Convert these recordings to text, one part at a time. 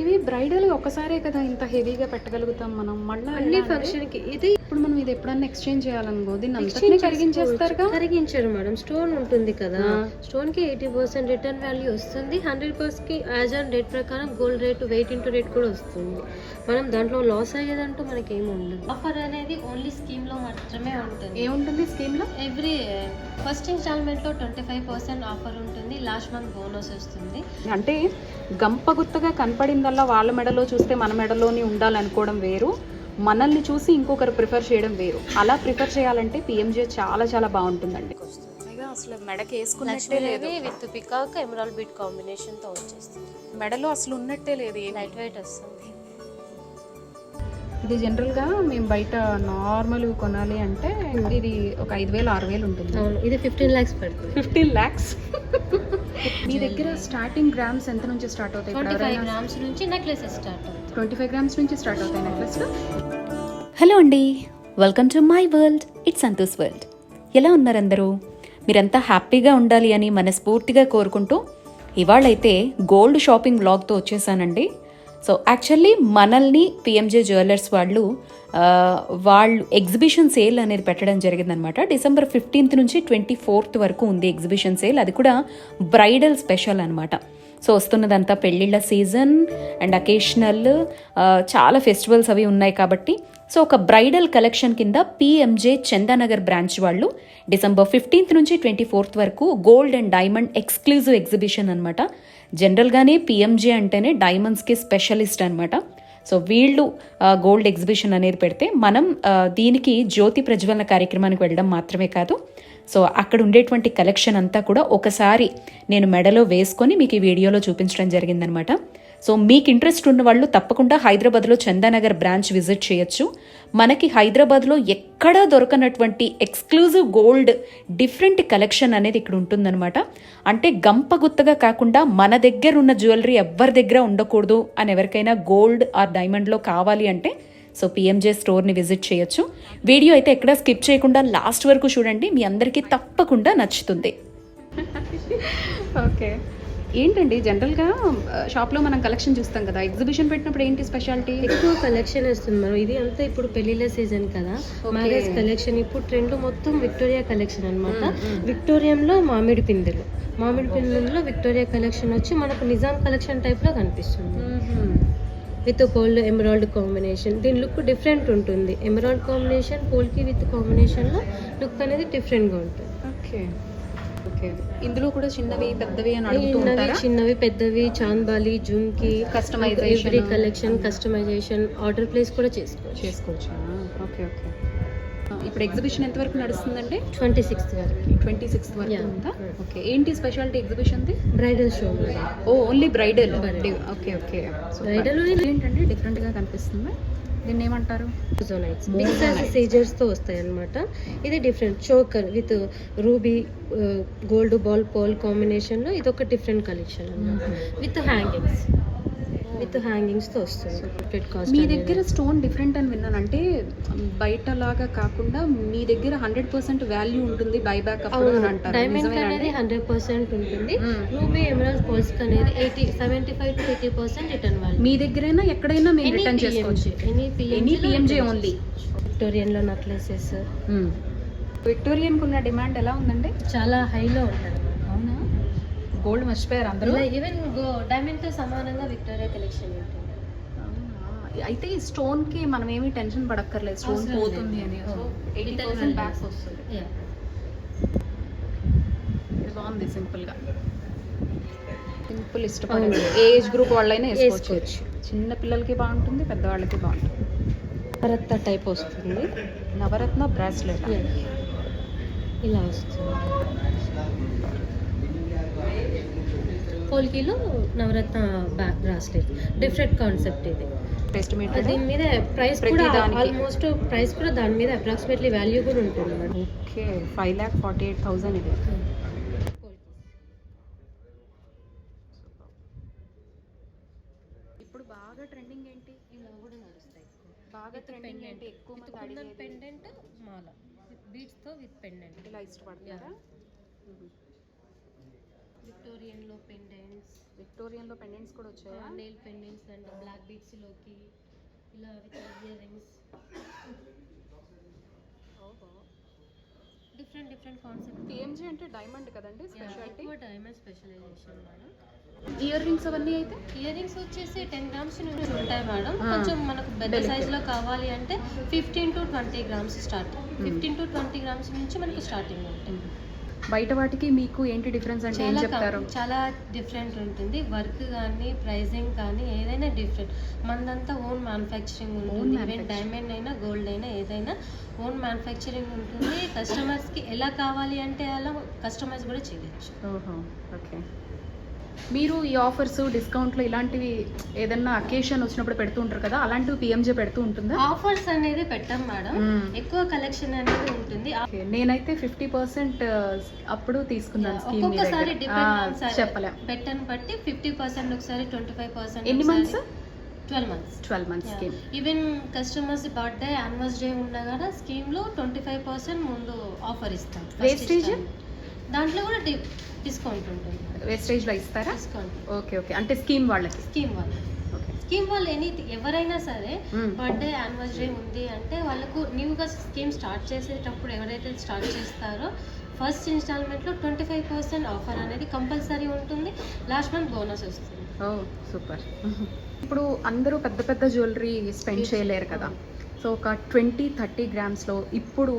ఇవి బ్రైడల్ ఒకసారే కదా ఇంత హెవీగా పెట్టగలుగుతాం మనం. మళ్ళీ అన్ని ఫంక్షన్కి ఇది. ఇప్పుడు మనం ఇది ఎప్పుడన్నా ఎక్స్చేంజ్ చేయాలనుకో దీన్ని అంతనే కరిగించేస్తారుగా. కరిగించరు మేడం, స్టోన్ ఉంటుంది కదా, స్టోన్ కి 80% రిటర్న్ వాల్యూ వస్తుంది. 100% కి యాజ్ ఆన్ రేట్ ప్రకారం gold rate weight into rate కూడా వస్తుంది. మనం దాంట్లో లాస్ అయ్యేదంటూ మనకి ఏమి ఉండదు. ఆఫర్ అనేది ఓన్లీ స్కీమ్ లో మాత్రమే ఉంటుంది. ఏముంటుంది స్కీమ్ లో? ఎవ్రీ ఫస్ట్ ఇన్స్టాల్మెంట్ లో 25% ఆఫర్ ఉంటుంది. లాస్ట్ మంత్ బోనస్ వస్తుంది. అంటే గంపగుత్తగా కనపడిందల్లా వాళ్ళ మెడలో చూస్తే మన మెడలోని ఉండాలనుకోవడం వేరు, మనల్ని చూసి ఇంకొకరు ప్రిఫర్ చేయడం వేరు. అలా ప్రిఫర్ చేయాలంటే పిఎంజే చాలా చాలా బాగుంటుందండి. అసలు మెడకి వేసుకున్నట్టే లేదు, with peacock emerald beat combination తో వచ్చేస్తుంది. మెడలో అసలు ఉన్నట్టే లేదు, లైట్ వెయిట్ వస్తుంది. ఇది జనరల్గా మేము బయట నార్మల్ కొనాలి అంటే ఇది ఒక 5,000 6,000 ఉంటుంది. ఇది 15 lakhs పడుతుంది. 15 lakhs. మీ దగ్గర స్టార్టింగ్ గ్రామ్స్ ఎంత నుంచి స్టార్ట్ అవుతాయి? 25 grams నుంచి నెక్లెసెస్ స్టార్ట్ అవుతాయి. 25 grams నుంచి స్టార్ట్ అవుతాయి నెక్లెస్. హలో అండి, welcome to my world, it's Santosh world. ఎలా ఉన్నారు అందరూ? మీరంతా హ్యాపీగా ఉండాలి అని మనస్ఫూర్తిగా కోరుకుంటూ ఇవాళైతే గోల్డ్ షాపింగ్ వ్లాగ్తో వచ్చేసానండి. సో యాక్చువల్లీ మనల్ని పిఎంజే జ్యువెలర్స్ వాళ్ళు ఎగ్జిబిషన్ సేల్ అనేది పెట్టడం జరిగిందనమాట. డిసెంబర్ 15th నుంచి 24th వరకు ఉంది ఎగ్జిబిషన్ సేల్. అది కూడా బ్రైడల్ స్పెషల్ అనమాట. సో వస్తున్నదంతా పెళ్ళిళ్ళ సీజన్ అండ్ అకేషనల్ చాలా ఫెస్టివల్స్ అవి ఉన్నాయి కాబట్టి సో ఒక బ్రైడల్ కలెక్షన్ కింద పిఎంజే చందానగర్ బ్రాంచ్ వాళ్ళు డిసెంబర్ 15th నుంచి 24th వరకు gold and diamond exclusive exhibition అనమాట. జనరల్గానే పిఎంజే అంటేనే డైమండ్స్కి స్పెషలిస్ట్ అనమాట. సో వీళ్ళు గోల్డ్ ఎగ్జిబిషన్ అనేది పెడితే మనం దీనికి జ్యోతి ప్రజ్వలన కార్యక్రమానికి వెళ్ళడం మాత్రమే కాదు, సో అక్కడ ఉండేటువంటి కలెక్షన్ అంతా కూడా ఒకసారి నేను మెడలో వేసుకొని మీకు ఈ వీడియోలో చూపించడం జరిగిందనమాట. సో మీకు ఇంట్రెస్ట్ ఉన్న వాళ్ళు తప్పకుండా హైదరాబాద్లో చందానగర్ బ్రాంచ్ విజిట్ చేయొచ్చు. మనకి హైదరాబాద్లో ఎక్కడా దొరకనటువంటి ఎక్స్క్లూజివ్ గోల్డ్ డిఫరెంట్ కలెక్షన్ అనేది ఇక్కడ ఉంటుందన్నమాట. అంటే గంపగుత్తగా కాకుండా మన దగ్గర ఉన్న జ్యువెలరీ ఎవరి దగ్గర ఉండకూడదు అని ఎవరికైనా గోల్డ్ ఆర్ డైమండ్లో కావాలి అంటే సో పిఎంజే స్టోర్ని విజిట్ చేయొచ్చు. వీడియో అయితే ఎక్కడా స్కిప్ చేయకుండా లాస్ట్ వరకు చూడండి, మీ అందరికీ తప్పకుండా నచ్చుతుంది. ఓకే, ఏంటండి జనరల్గా షాప్లో మనం కలెక్షన్ చూస్తాం కదా, ఎగ్జిబిషన్ పెట్టినప్పుడు ఏంటి స్పెషాలిటీ? ఎక్కువ కలెక్షన్ వస్తుంది మనం. ఇది అంతా ఇప్పుడు పెళ్లిళ్ళ సీజన్ కదా, మ్యారేజ్ కలెక్షన్. ఇప్పుడు ట్రెండ్ మొత్తం విక్టోరియా కలెక్షన్ అనమాట. విక్టోరియంలో మామిడి పిందెల్లో విక్టోరియా కలెక్షన్ వచ్చి మనకు నిజాం కలెక్షన్ టైప్లో కనిపిస్తుంది. With gold emerald combination. దీని లుక్ డిఫరెంట్ ఉంటుంది. ఎమరాల్డ్ కాంబినేషన్ పోల్కి విత్ కాంబినేషన్లో లుక్ అనేది డిఫరెంట్గా ఉంటుంది. ఓకే ఓకే, ఇందులో కూడా చిన్నవి పెద్దవి అని అడుగుతుంటారా? చిన్నవి పెద్దవి, chandbali, jhumki, customization, every collection customization, order place కూడా చేసుకోవచ్చు. Okay okay. ఇప్పుడు ఎగ్జిబిషన్ ఎంత వరకు నడుస్తుందంటే 26th వరకు. 26th వరకు ఉందా? ఓకే, ఏంటి స్పెషాలిటీ ఎగ్జిబిషన్ది? Bridal show. Oh only bridal. Okay okay. Bridal ఏంటంటే డిఫరెంట్గా కనిపిస్తుంది. దీన్ని ఏమంటారు? బిగ్ సైజ్ సీజర్స్ తో వస్తాయి అనమాట. ఇది different choker with ruby gold ball pole combination లో ఇది ఒక డిఫరెంట్ కలెక్షన్ అన్నమాట. విత్ హ్యాంగింగ్స్ తో వస్తుంది. మీ దగ్గర స్టోన్ డిఫరెంట్ అని విన్నాను, అంటే బయట లాగా కాకుండా మీ దగ్గర 100% వాల్యూ ఉంటుంది, బైబ్యాక్ అంటారు. డైమండ్ అనేది 100% ఉంటుంది. రూబీ ఎమరాల్డ్ పోల్స్ అనేది 75 to 80% రిటర్న్ వాల్యూ. మీ దగ్గరైనా ఎక్కడైనా మీరు రిటర్న్ చేసుకోవచ్చు. Any PMJ only. విక్టోరియన్ లో నెక్లెసెస్. విక్టోరియన్ కున్న డిమాండ్ ఎలా ఉందండి? చాలా హైలో ఉంటుంది. అవునా? గోల్డ్ మర్చిపోయారు అందరూ. ఈవెన్ డైమండ్ తో సమానంగా విక్టోరియా కలెక్షన్ ఉంటుంది. అయితే ఈ స్టోన్ కి మనం ఏమీ టెన్షన్ పడక్కర్లేదు, స్టోన్ పోతుంది అని. 80% బ్యాక్స్ వస్తుంది. ఇది బాగుంది, సింపుల్ ఇష్టపడే ఏజ్ గ్రూప్ వాళ్ళైనా వేసుకోవచ్చు. చిన్న పిల్లలకి బాగుంటుంది, పెద్దవాళ్ళకి బాగుంటుంది. నవరత్న టైప్ వస్తుంది. నవరత్న బ్రాస్లెట్ ఇలా వస్తుంది. పోల్కీలో నవరత్న బ్రాస్లెట్ డిఫరెంట్ కాన్సెప్ట్. ఇది దీని మీద ప్రైస్ కూడా ఆల్మోస్ట్ ప్రైస్ కూడా దాని మీద అప్రాక్సిమేట్లీ వాల్యూ కూడా ఉంటుంది. ఓకే, 5,48,000 ఇది. ఇప్పుడు బాగా ట్రెండింగ్ ఏంటి? ఇలా కూడా నడుస్తాయి. బాగా ట్రెండింగ్ ఏంటి? ఎక్కువ మంది అడిగేది పెండెంట్ మాల బీడ్స్ తో విత్ పెండెంట్. ఇలా ఇష్టపడతారా? విక్టోరియన్లో పెండెంట్స్, విక్టోరియన్లో పెండెంట్స్ కూడా వచ్చాయా? నెయిల్ పెండెంట్స్ అండ్ బ్లాక్ బీడ్స్లోకి ఇలా విత్ ఇయర్ రింగ్స్, ఓహో. Different concept. పిఎంజీ అంటే డైమండ్ కదండి స్పెషాలిటీ? ఎక్కువ diamond specialisation madam. Earrings అవన్నీ అయితే ఇయర్ రింగ్స్ వచ్చేసి 10 గ్రామ్స్ నుంచి ఉంటాయి మేడం. కొంచెం మనకు పెద్ద సైజులో కావాలి అంటే 15 to 20 grams start. 15 to 20 grams నుంచి మనకి స్టార్టింగ్ ఉంటుంది. బయట వాటికి మీకు ఏంటి డిఫరెన్స్ అంటే ఏం చెప్తారు? చాలా డిఫరెంట్ ఉంటుంది. వర్క్ కానీ ప్రైజింగ్ కానీ ఏదైనా డిఫరెంట్. మనదంతా ఓన్ మ్యానుఫ్యాక్చరింగ్ ఉంటుంది. ఈవెన్ డైమండ్ అయినా గోల్డ్ అయినా ఏదైనా ఓన్ మ్యానుఫ్యాక్చరింగ్ ఉంటుంది. కస్టమర్స్కి ఎలా కావాలి అంటే అలా కస్టమైజ్ కూడా చేయొచ్చు. ఓహో, ఓకే. మీరు ఈ ఆఫర్స్ డిస్కౌంట్లు ఇలాంటివి ఏదన్నా అకేషన్ వచ్చినప్పుడు పెడుతూ ఉంటారు కదా, అలాంటివి పిఎంజే పెడుతూ ఉంటుందా? ఆఫర్స్ అనేది పెట్టాం మేడం. ఎక్కువ కలెక్షన్ అనేది ఉంటుంది. నేనైతే 50% అప్పుడు తీసుకున్నాను స్కీమ్. ఒక్కొక్కసారి చెప్పలేం. పెట్టని బట్టి 50%, ఒకసారి 25%. ఎన్ని months? 12 months. 12 months scheme. Even customers birthday anniversary ఉన్నా కదా స్కీమ్ లో 25% ముందు ఆఫర్ ఇస్తాం. వేస్టేజ్ దాంట్లో కూడా డిస్కౌంట్ ఉంటుంది. వేస్టేజ్ లో ఇస్తారా? డిస్కౌంట్. Okay okay. అంటే స్కీమ్ వాళ్ళకి. స్కీమ్ వాళ్ళు ఎవరైనా సరే Hmm. బర్త్డే యానివర్సరీ ఉంది అంటే వాళ్ళకు న్యూగా స్కీమ్ స్టార్ట్ చేసేటప్పుడు ఎవరైతే స్టార్ట్ చేస్తారో ఫస్ట్ ఇన్స్టాల్మెంట్లో 25% ఆఫర్ అనేది కంపల్సరీ ఉంటుంది. లాస్ట్ మంత్ బోనస్ వస్తుంది. ఓ సూపర్. ఇప్పుడు అందరూ పెద్ద పెద్ద జ్యువెలరీ స్పెండ్ చేయలేరు కదా, సో ఒక 20-30 గ్రామ్స్లో ఇప్పుడు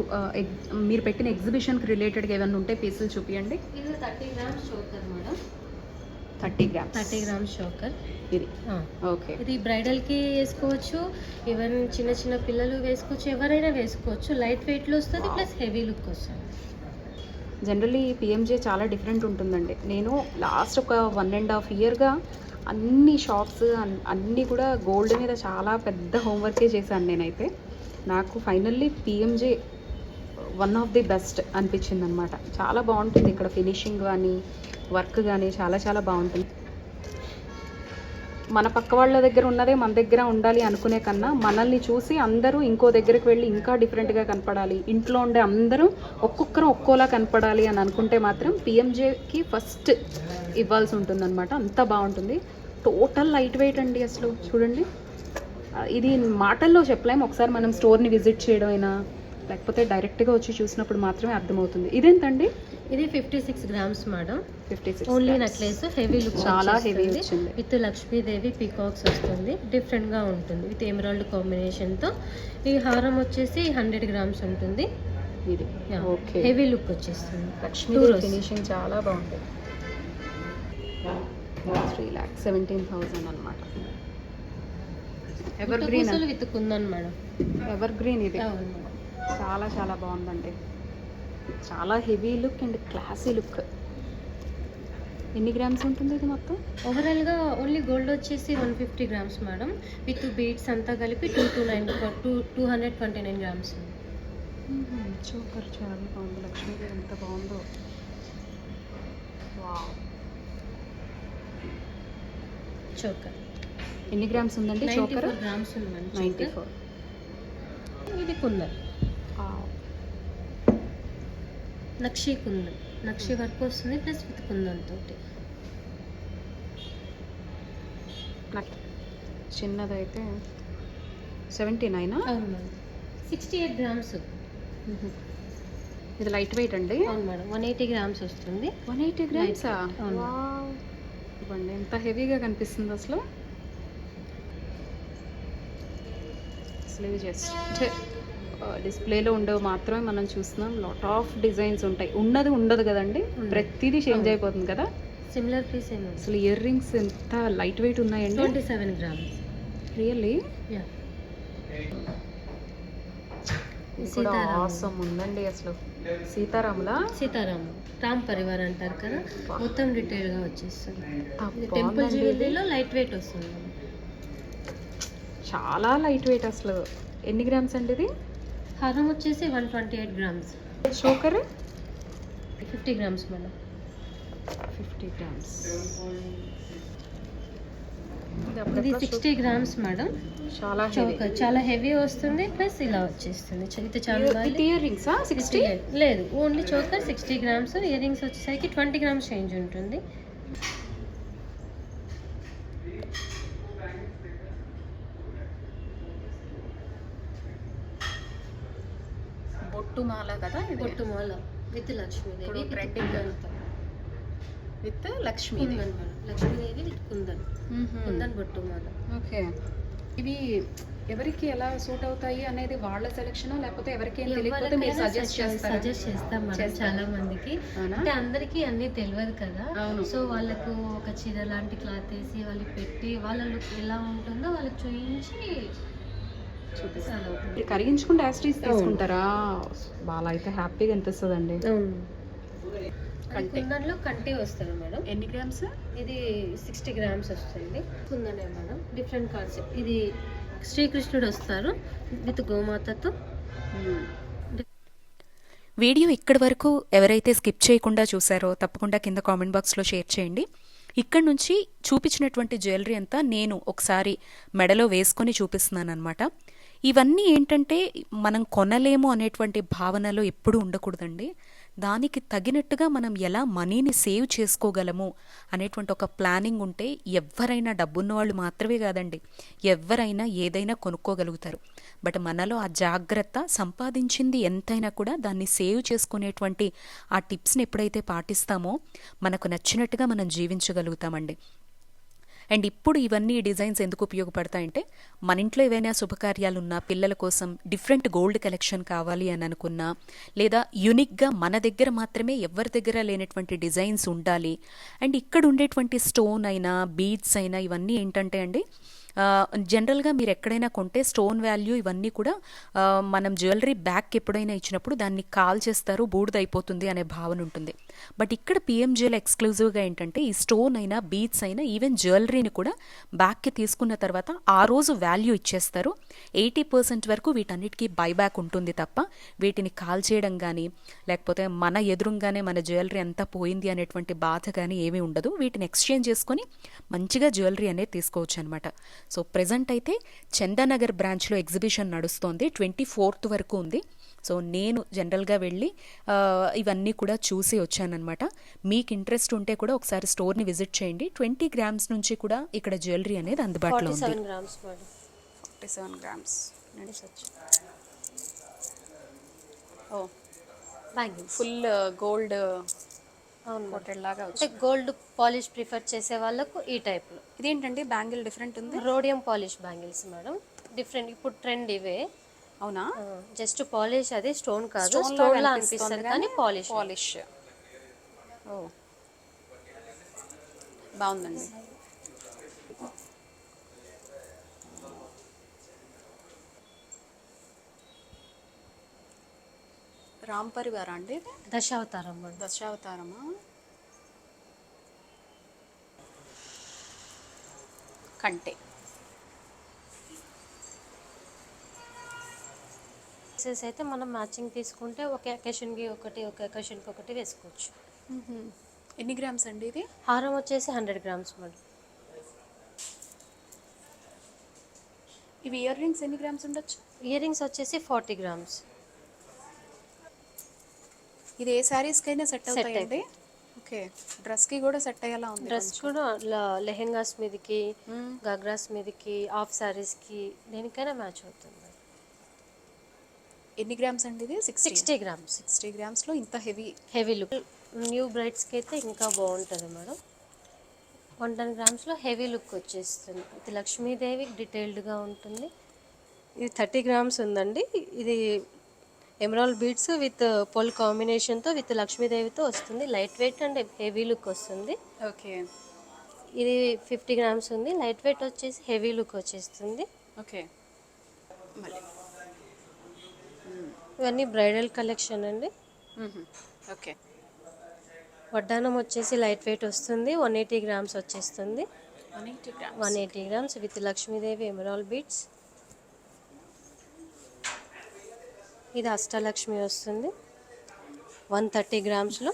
మీరు పెట్టిన ఎగ్జిబిషన్కి రిలేటెడ్గా ఏమైనా ఉంటే పీసులు చూపించండి. ఇది 30 grams choker madam. 30 grams. 30 grams choker ఇది ఓకే. ఇది బ్రైడల్కి వేసుకోవచ్చు, ఈవెన్ చిన్న చిన్న పిల్లలు వేసుకోవచ్చు, ఎవరైనా వేసుకోవచ్చు. లైట్ వెయిట్లో వస్తుంది, ప్లస్ హెవీ లుక్ వస్తుంది. జనరల్లీ పిఎంజే చాలా డిఫరెంట్ ఉంటుందండి. నేను లాస్ట్ ఒక 1.5 yearగా అన్ని షాప్స్ అన్నీ కూడా గోల్డ్ మీద చాలా పెద్ద హోంవర్కే చేశాను నేనైతే. నాకు finally PMJ one of the best అనిపించింది అనమాట. చాలా బాగుంటుంది ఇక్కడ ఫినిషింగ్ కానీ వర్క్ కానీ చాలా చాలా బాగుంటుంది. మన పక్క వాళ్ళ దగ్గర ఉన్నదే మన దగ్గర ఉండాలి అనుకునే కన్నా మనల్ని చూసి అందరూ ఇంకో దగ్గరికి వెళ్ళి ఇంకా డిఫరెంట్గా కనపడాలి, ఇంట్లో ఉండే అందరూ ఒక్కొక్కరు ఒక్కోలా కనపడాలి అని అనుకుంటే మాత్రం పిఎంజేకి ఫస్ట్ ఇవ్వాల్సి ఉంటుందన్నమాట. అంత బాగుంటుంది. టోటల్ లైట్ వెయిట్ అండి. అసలు చూడండి, ఇది మాటల్లో చెప్పలేము. ఒకసారి మనం స్టోర్ని విజిట్ చేయడం అయినా లేకపోతే డైరెక్ట్గా వచ్చి చూసినప్పుడు మాత్రమే అర్థమవుతుంది. ఇదేంటండి? ఇది 56 grams madam. 56 only necklace. Heavy look, చాలా హెవీ వచ్చింది. విత్ లక్ష్మీదేవి పీకాక్స్ వస్తుంది. డిఫరెంట్గా ఉంటుంది విత్ ఎమరాల్డ్ కాంబినేషన్తో. ఈ హారం వచ్చేసి 100 గ్రామ్స్ ఉంటుంది. ఇది ఓకే. హెవీ లుక్ వచ్చేస్తుంది. లక్ష్మీదేవి ఫినిషింగ్ చాలా బాగుంది. 3,17,000 అనమాట. Ever green with kundan madam. Ever green ఇది చాలా చాలా బాగుందండి. చాలా heavy look and classy look. ఎన్ని గ్రామ్స్ ఉంటుంది ఇది మొత్తం? ఓవరాల్గా ఓన్లీ గోల్డ్ వచ్చేసి 150 గ్రామ్స్ మేడం. విత్ బీడ్స్ అంతా కలిపి 229 గ్రామ్స్. సూపర్, చాలా బాగుంది. లక్ష్మీదేవి ఎంత బాగుందో. వావ్. చోకర్ ఎన్ని గ్రామ్స్ ఉందండి? చోకర్ 94 గ్రామ్స్ ఉంది మేడం. 94. ఇది కుందన్, నక్షి కుందన్. నక్షి వర్క్ వస్తుంది ప్లస్ విత్ కుందన్ తోటి. నాకు చిన్నదైతే 79. అవును మేడం. 68 గ్రామ్స్. ఇది లైట్ వెయిట్ అండి. అవును మేడం. 180 గ్రామ్స్ వస్తుంది. 180 గ్రామ్సా? అవును. ఇవ్వండి, ఎంత హెవీగా కనిపిస్తుంది అసలు. జస్ట్ డిస్ప్లేలో ఉండవు మాత్రమే మనం చూస్తున్నాం. లాట్ ఆఫ్ డిజైన్స్ ఉంటాయి. ఉండదు కదండి, ప్రతిదీ చేంజ్ అయిపోతుంది కదా. సిమిలర్ పీస్ ఏమో. అసలు ఇయర్ రింగ్స్ ఎంత లైట్ వెయిట్ ఉన్నాయండి. 27 గ్రామ్స్. Really yeah. ఆసమ్ ఉందండి అసలు. సీతారాములా? సీతారాము, రామ్ పరివార్ అంటారు కదా, మొత్తం డీటెయిల్ గా వచ్చేస్తుంది. బాగుందండి. టెంపుల్ జ్యువెలరీలో లైట్ వెయిట్ వస్తుంది. చాలా లైట్ వెయిట్ అసలు. ఎన్ని గ్రామ్స్ అండి ఇది? హారం వచ్చేసి 128 grams. Choker 50 grams madam. 50 grams. ఇది 60 గ్రామ్స్ మేడం. చాలా చోకర్ చాలా హెవీ వస్తుంది, ప్లస్ ఇలా వచ్చేస్తుంది. ఇది చాలా ఇయర్ రింగ్సా 60? లేదు, only choker 60 grams. Ear rings వచ్చేసరికి 20 గ్రామ్స్ చేంజ్ ఉంటుంది. బొట్టు మాల కదా ఇది? బొట్టు మాల with Lakshmidevi, trending with Lakshmidevi. Lakshmidevi with kundan, kundan బొట్టు మాల. ఓకే, ఇవి ఎవరికి ఎలా సూట్ అవుతాయి అనేది వాళ్ళ సెలెక్షన్, లేకపోతే ఎవరికి ఏం తెలియకపోతే మీరు సజెస్ట్ చేస్తాం మేడం చాలా మందికి. అంటే అందరికీ అన్నీ తెలియదు కదా, సో వాళ్ళకు ఒక చీర లాంటి క్లాత్ వేసి వాళ్ళకి పెట్టి వాళ్ళ లుక్ ఎలా ఉంటుందో వాళ్ళకి చూపించి చూపిస్తాను. కరిగించుకుంటే యాస్టీస్ తీసుకుంటారా? బాగా అయితే హ్యాపీగా అనిపిస్తుందండి. కుందన్లో కంటి వస్తుంది మేడం. ఎన్ని గ్రామ్స్? ఇది 60 గ్రామ్స్ వస్తుంది. కుందనే మేడం, డిఫరెంట్ కాన్సెప్ట్. ఇది శ్రీకృష్ణుడు వస్తారు విత్ గోమాతతో. వీడియో ఇక్కడి వరకు ఎవరైతే స్కిప్ చేయకుండా చూసారో తప్పకుండా కింద కామెంట్ బాక్స్లో షేర్ చేయండి. ఇక్కడ నుంచి చూపించినటువంటి జ్యువెలరీ అంతా నేను ఒకసారి మెడలో వేసుకొని చూపిస్తున్నాను అనమాట. ఇవన్నీ ఏంటంటే మనం కొనలేము అనేటువంటి భావనలో ఎప్పుడూ ఉండకూడదండి. దానికి తగినట్టుగా మనం ఎలా మనీని సేవ్ చేసుకోగలము అనేటువంటి ఒక ప్లానింగ్ ఉంటే ఎవరైనా డబ్బున్న వాళ్ళు మాత్రమే కాదండి, ఎవరైనా ఏదైనా కొనుక్కోగలుగుతారు. బట్ మనలో ఆ జాగ్రత్త, సంపాదించింది ఎంతైనా కూడా దాన్ని సేవ్ చేసుకునేటువంటి ఆ టిప్స్ని ఎప్పుడైతే పాటిస్తామో మనకు నచ్చినట్టుగా మనం జీవించగలుగుతామండి. అండ్ ఇప్పుడు ఇవన్నీ డిజైన్స్ ఎందుకు ఉపయోగపడతాయంటే, మన ఇంట్లో ఏవైనా శుభకార్యాలు ఉన్నా, పిల్లల కోసం డిఫరెంట్ గోల్డ్ కలెక్షన్ కావాలి అని అనుకున్నా, లేదా యూనిక్గా మన దగ్గర మాత్రమే ఎవరి దగ్గర లేనటువంటి డిజైన్స్ ఉండాలి. అండ్ ఇక్కడ ఉండేటువంటి స్టోన్ అయినా బీడ్స్ అయినా ఇవన్నీ ఏంటంటే అండి, జనరల్గా మీరు ఎక్కడైనా కొంటే స్టోన్ వాల్యూ ఇవన్నీ కూడా మనం జ్యువెలరీ బ్యాక్ ఎప్పుడైనా ఇచ్చినప్పుడు దాన్ని కాల్ చేస్తారు, బూడిదైపోతుంది అనే భావన ఉంటుంది. బట్ ఇక్కడ పిఎంజేలో ఎక్స్క్లూజివ్గా ఏంటంటే ఈ స్టోన్ అయినా బీడ్స్ అయినా ఈవెన్ జ్యువెలరీని కూడా బ్యాక్కి తీసుకున్న తర్వాత ఆ రోజు వాల్యూ ఇచ్చేస్తారు. 80% వరకు వీటన్నిటికీ బైబ్యాక్ ఉంటుంది తప్ప వీటిని కాల్ చేయడం కానీ, లేకపోతే మన ఎదురుగానే మన జ్యువెలరీ అంతా పోయింది అనేటువంటి బాధ కానీ ఏమీ ఉండదు. వీటిని ఎక్స్చేంజ్ చేసుకొని మంచిగా జ్యువెలరీ అనేది తీసుకోవచ్చు అనమాట. సో ప్రెజెంట్ అయితే చందానగర్ బ్రాంచ్లో ఎగ్జిబిషన్ నడుస్తోంది, 24th వరకు ఉంది. సో నేను జనరల్గా వెళ్ళి ఇవన్నీ కూడా చూసి వచ్చానమాట. మీకు ఇంట్రెస్ట్ ఉంటే కూడా ఒకసారి స్టోర్ని విజిట్ చేయండి. 20 గ్రామ్స్ నుంచి కూడా ఇక్కడ జ్యువెలరీ అనేది అందుబాటులో ఉంది. 47 గ్రామ్స్. ఓ, ఫుల్ గోల్డ్ లాగా అంటే గోల్డ్ పాలిష్ ప్రిఫర్ చేసే వాళ్ళకు ఈ టైప్లో. ఇదేంటండి బ్యాంగిల్ డిఫరెంట్ ఉంది? Rhodium polish bangles madam, different. ఇప్పుడు ట్రెండ్ ఇవే. అవునా? జస్ట్ పాలిష్, అది స్టోన్ కాదు, స్టోన్ లా అనిపిస్తుంది కానీ పాలిష్. ఓ, బాగుందండి. రామ్ పరివారా అండి? దశావతారం మేడం. దశావతారమా? కంటే అయితే మనం మ్యాచింగ్ తీసుకుంటే ఒక అకేషన్కి ఒకటి, ఒక అకేషన్కి ఒకటి వేసుకోవచ్చు. ఎన్ని గ్రామ్స్ అండి ఇది? హారం వచ్చేసి 100 గ్రామ్స్ మేడం. ఇవి ఇయర్ రింగ్స్ ఎన్ని గ్రామ్స్ ఉండొచ్చు? ఇయర్ రింగ్స్ వచ్చేసి 40 గ్రామ్స్. ఇది ఏ శారీస్కైనా సెట్ అవుతాయండి? ఓకే, డ్రెస్కి కూడా సెట్ అయ్యేలా ఉంది. డ్రెస్ కూడా లెహెంగాస్ మీదకి, గాగ్రాస్ మీదకి, హాఫ్ శారీస్కి, దేనికైనా మ్యాచ్ అవుతుంది. ఎన్ని గ్రామ్స్ అండి ఇది? 60 గ్రామ్స్. 60 గ్రామ్స్లో ఇంత హెవీ లుక్. న్యూ బ్రైడ్స్కి అయితే ఇంకా బాగుంటుంది మేడం. 110 గ్రామ్స్లో హెవీ లుక్ వచ్చేస్తుంది. ఇది లక్ష్మీదేవి డీటెయిల్డ్గా ఉంటుంది. ఇది 30 గ్రామ్స్ ఉందండి. ఇది ఎమరాల్డ్ బీడ్స్ విత్ పొల్ కాంబినేషన్తో విత్ లక్ష్మీదేవితో వస్తుంది. Light weight and heavy look వస్తుంది. ఓకే, ఇది 50 గ్రామ్స్ ఉంది. లైట్ వెయిట్ వచ్చేసి హెవీ లుక్ వచ్చేస్తుంది. ఓకే, మళ్ళీ ఇవన్నీ బ్రైడల్ కలెక్షన్ అండి. ఓకే, వడ్డానం వచ్చేసి లైట్ వెయిట్ వస్తుంది. 180 గ్రామ్స్ వచ్చేస్తుంది. 180 grams with Lakshmidevi emerald beads. ఇది అష్టలక్ష్మి వస్తుంది. 130 గ్రామ్స్లో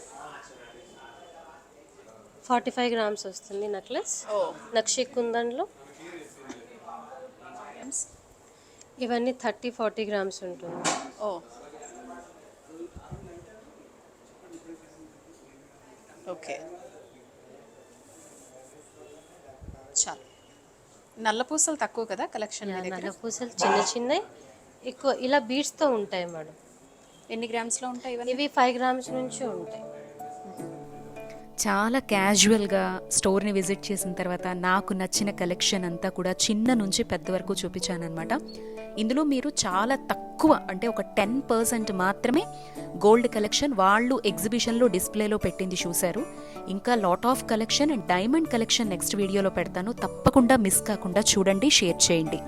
45 గ్రామ్స్ వస్తుంది నెక్లెస్. నక్షి కుందన్లో ఇవన్నీ 30-40 గ్రామ్స్ ఉంటుంది. ఓ ఓకే, చాలు. నల్ల పూసలు తక్కువ కదా కలెక్షన్ మీ దగ్గర? నల్ల పూసలు చిన్న చిన్నవి ఎక్కువ ఇలా బీడ్స్తో ఉంటాయి మేడం. ఎన్ని గ్రామ్స్లో ఉంటాయి ఇవన్నీ? ఇవి 5 గ్రామ్స్ నుంచి ఉంటాయి. చాలా క్యాజువల్గా స్టోర్ని విజిట్ చేసిన తర్వాత నాకు నచ్చిన కలెక్షన్ అంతా కూడా చిన్న నుంచి పెద్ద వరకు చూపించాను అనమాట. ఇందులో మీరు చాలా తక్కువ అంటే ఒక 10% మాత్రమే గోల్డ్ కలెక్షన్ వాళ్ళు ఎగ్జిబిషన్లో డిస్ప్లేలో పెట్టింది చూశారు. ఇంకా lot of collection and diamond collection next వీడియోలో పెడతాను, తప్పకుండా మిస్ కాకుండా చూడండి, షేర్ చేయండి.